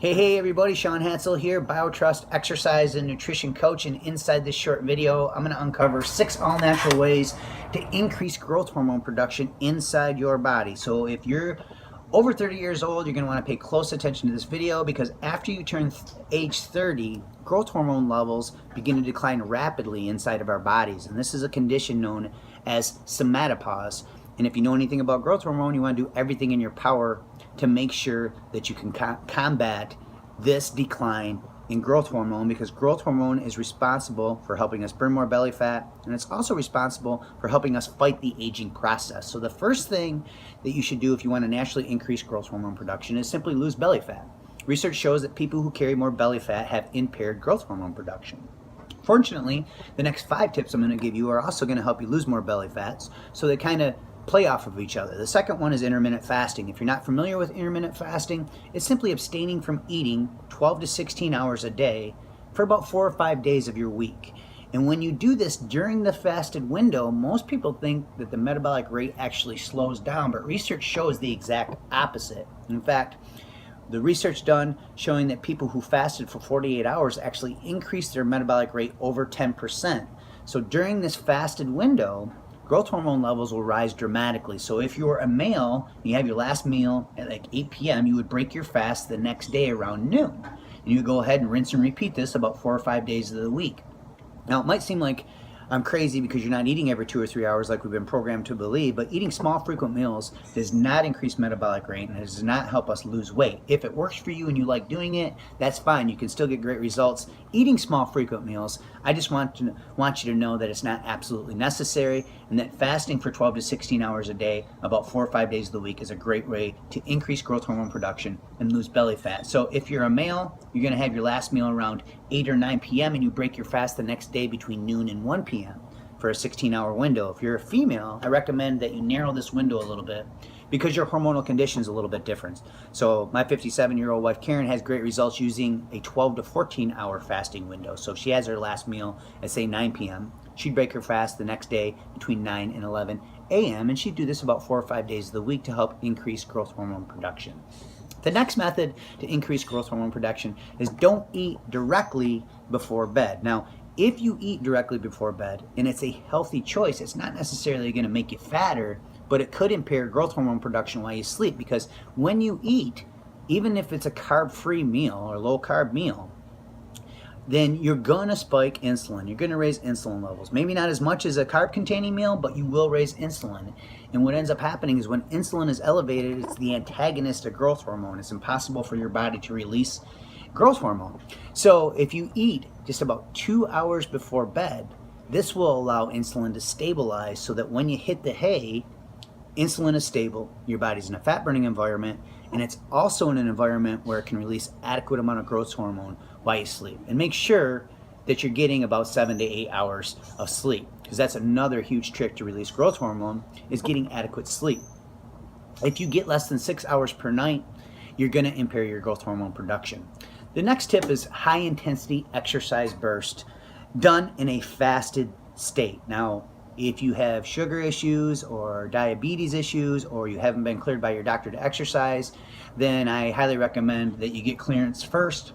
Hey everybody, Shaun Hadsall here, BioTrust exercise and nutrition coach, and inside this short video I'm going to uncover 6 all-natural ways to increase growth hormone production inside your body. So if you're over 30 years old, you're going to want to pay close attention to this video, because after you turn age 30, growth hormone levels begin to decline rapidly inside of our bodies, and this is a condition known as somatopause. And if you know anything about growth hormone, you want to do everything in your power to make sure that you can combat this decline in growth hormone, because growth hormone is responsible for helping us burn more belly fat, and it's also responsible for helping us fight the aging process. So the first thing that you should do if you want to naturally increase growth hormone production is simply lose belly fat. Research shows that people who carry more belly fat have impaired growth hormone production. Fortunately, the next 5 tips I'm going to give you are also going to help you lose more belly fats, so they kind of play off of each other. The second one is intermittent fasting. If you're not familiar with intermittent fasting, it's simply abstaining from eating 12 to 16 hours a day for about 4 or 5 days of your week. And when you do this during the fasted window, most people think that the metabolic rate actually slows down, but research shows the exact opposite. In fact, the research done showing that people who fasted for 48 hours actually increased their metabolic rate over 10%. So during this fasted window, growth hormone levels will rise dramatically. So if you're a male, you have your last meal at like 8 p.m., you would break your fast the next day around noon. And you would go ahead and rinse and repeat this about 4 or 5 days of the week. Now, it might seem like I'm crazy because you're not eating every 2 or 3 hours like we've been programmed to believe, but eating small, frequent meals does not increase metabolic rate and does not help us lose weight. If it works for you and you like doing it, that's fine. You can still get great results eating small, frequent meals. I just want you to know that it's not absolutely necessary, and that fasting for 12 to 16 hours a day, about 4 or 5 days of the week, is a great way to increase growth hormone production and lose belly fat. So if you're a male, you're going to have your last meal around 8 or 9 p.m. and you break your fast the next day between noon and 1 p.m. for a 16-hour window. If you're a female, I recommend that you narrow this window a little bit, because your hormonal condition is a little bit different. So my 57-year-old wife Karen has great results using a 12 to 14-hour fasting window. So if she has her last meal at say 9 p.m., she'd break her fast the next day between 9 and 11 a.m. and she'd do this about 4 or 5 days of the week to help increase growth hormone production. The next method to increase growth hormone production is don't eat directly before bed. Now, if you eat directly before bed and it's a healthy choice, it's not necessarily going to make you fatter, but it could impair growth hormone production while you sleep, because when you eat, even if it's a carb-free meal or low-carb meal, then you're going to spike insulin. You're going to raise insulin levels. Maybe not as much as a carb-containing meal, but you will raise insulin. And what ends up happening is when insulin is elevated, it's the antagonist of growth hormone. It's impossible for your body to release growth hormone. So if you eat just about 2 hours before bed, this will allow insulin to stabilize, so that when you hit the hay, insulin is stable, your body's in a fat-burning environment, and it's also in an environment where it can release adequate amount of growth hormone while you sleep. And make sure that you're getting about 7 to 8 hours of sleep, because that's another huge trick to release growth hormone, is getting adequate sleep. If you get less than 6 hours per night, you're going to impair your growth hormone production. The next tip is high-intensity exercise burst done in a fasted state. Now, if you have sugar issues or diabetes issues, or you haven't been cleared by your doctor to exercise, then I highly recommend that you get clearance first.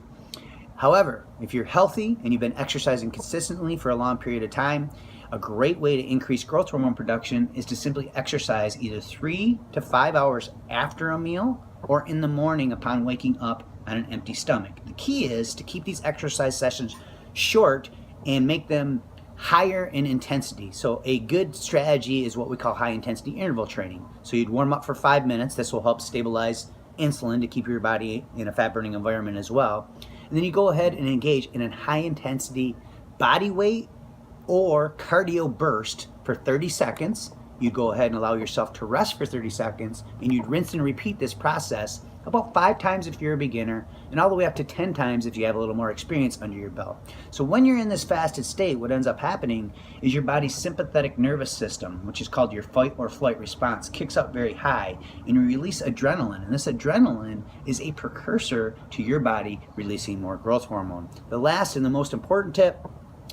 However, if you're healthy and you've been exercising consistently for a long period of time, a great way to increase growth hormone production is to simply exercise either 3 to 5 hours after a meal or in the morning upon waking up on an empty stomach. The key is to keep these exercise sessions short and make them higher in intensity. So a good strategy is what we call high intensity interval training. So you'd warm up for 5 minutes. This will help stabilize insulin to keep your body in a fat burning environment as well. And then you go ahead and engage in a high intensity body weight or cardio burst for 30 seconds. You'd go ahead and allow yourself to rest for 30 seconds, and you'd rinse and repeat this process about 5 times if you're a beginner, and all the way up to 10 times if you have a little more experience under your belt. So when you're in this fasted state, what ends up happening is your body's sympathetic nervous system, which is called your fight or flight response, kicks up very high, and you release adrenaline. And this adrenaline is a precursor to your body releasing more growth hormone. The last and the most important tip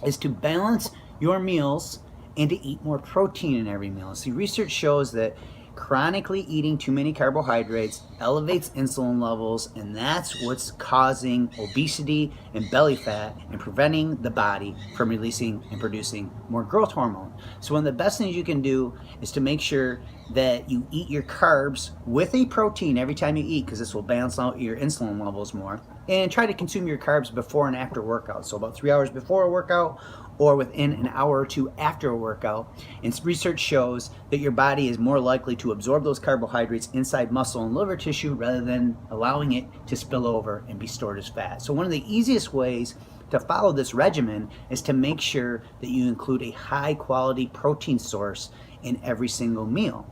is to balance your meals and to eat more protein in every meal. See, research shows that Chronically eating too many carbohydrates elevates insulin levels, and that's what's causing obesity and belly fat and preventing the body from releasing and producing more growth hormone. So one of the best things you can do is to make sure that you eat your carbs with a protein every time you eat, because this will balance out your insulin levels more. And try to consume your carbs before and after workout. So about 3 hours before a workout or within an hour or two after a workout. And research shows that your body is more likely to absorb those carbohydrates inside muscle and liver tissue rather than allowing it to spill over and be stored as fat. So one of the easiest ways to follow this regimen is to make sure that you include a high quality protein source in every single meal.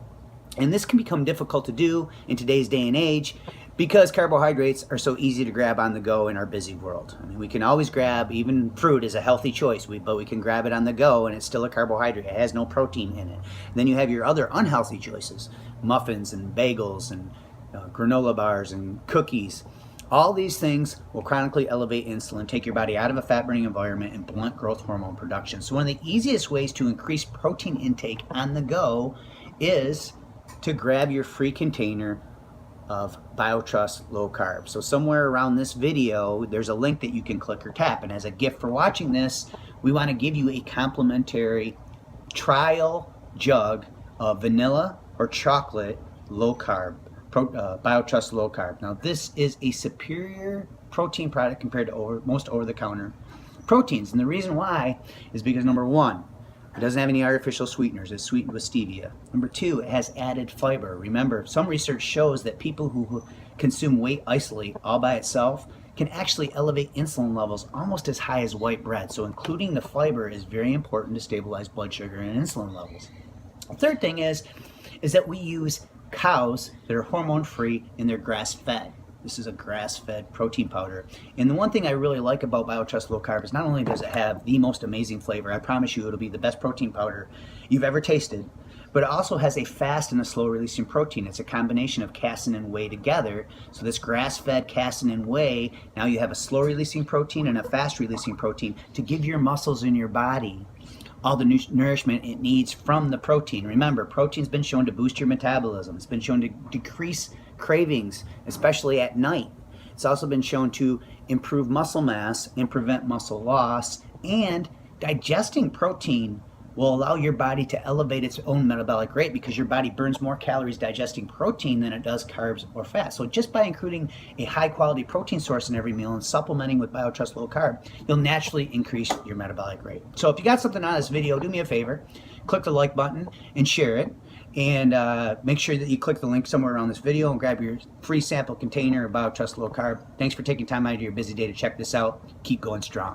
And this can become difficult to do in today's day and age because carbohydrates are so easy to grab on the go in our busy world. I mean, we can always grab, even fruit is a healthy choice, but we can grab it on the go and it's still a carbohydrate. It has no protein in it. And then you have your other unhealthy choices, muffins and bagels and granola bars and cookies. All these things will chronically elevate insulin, take your body out of a fat-burning environment, and blunt growth hormone production. So one of the easiest ways to increase protein intake on the go is to grab your free container of BioTrust low carb. So somewhere around this video, there's a link that you can click or tap. And as a gift for watching this, we want to give you a complimentary trial jug of vanilla or chocolate low carb, BioTrust low carb. Now this is a superior protein product compared to most over-the-counter proteins. And the reason why is because number one, it doesn't have any artificial sweeteners. It's sweetened with stevia. Number two, it has added fiber. Remember, some research shows that people who consume whey isolate all by itself can actually elevate insulin levels almost as high as white bread. So including the fiber is very important to stabilize blood sugar and insulin levels. The third thing is that we use cows that are hormone-free and they're grass-fed. This is a grass-fed protein powder. And the one thing I really like about BioTrust Low Carb is not only does it have the most amazing flavor, I promise you it'll be the best protein powder you've ever tasted, but it also has a fast and a slow-releasing protein. It's a combination of casein and whey together. So this grass-fed casein and whey, now you have a slow-releasing protein and a fast-releasing protein to give your muscles in your body all the nourishment it needs from the protein. Remember, protein's been shown to boost your metabolism. It's been shown to decrease cravings, especially at night. It's also been shown to improve muscle mass and prevent muscle loss. And digesting protein will allow your body to elevate its own metabolic rate because your body burns more calories digesting protein than it does carbs or fat. So just by including a high quality protein source in every meal and supplementing with BioTrust Low Carb, you'll naturally increase your metabolic rate. So if you got something out of this video, do me a favor, click the like button and share it. And make sure that you click the link somewhere around this video and grab your free sample container of BioTrust Low Carb. Thanks for taking time out of your busy day to check this out. Keep going strong.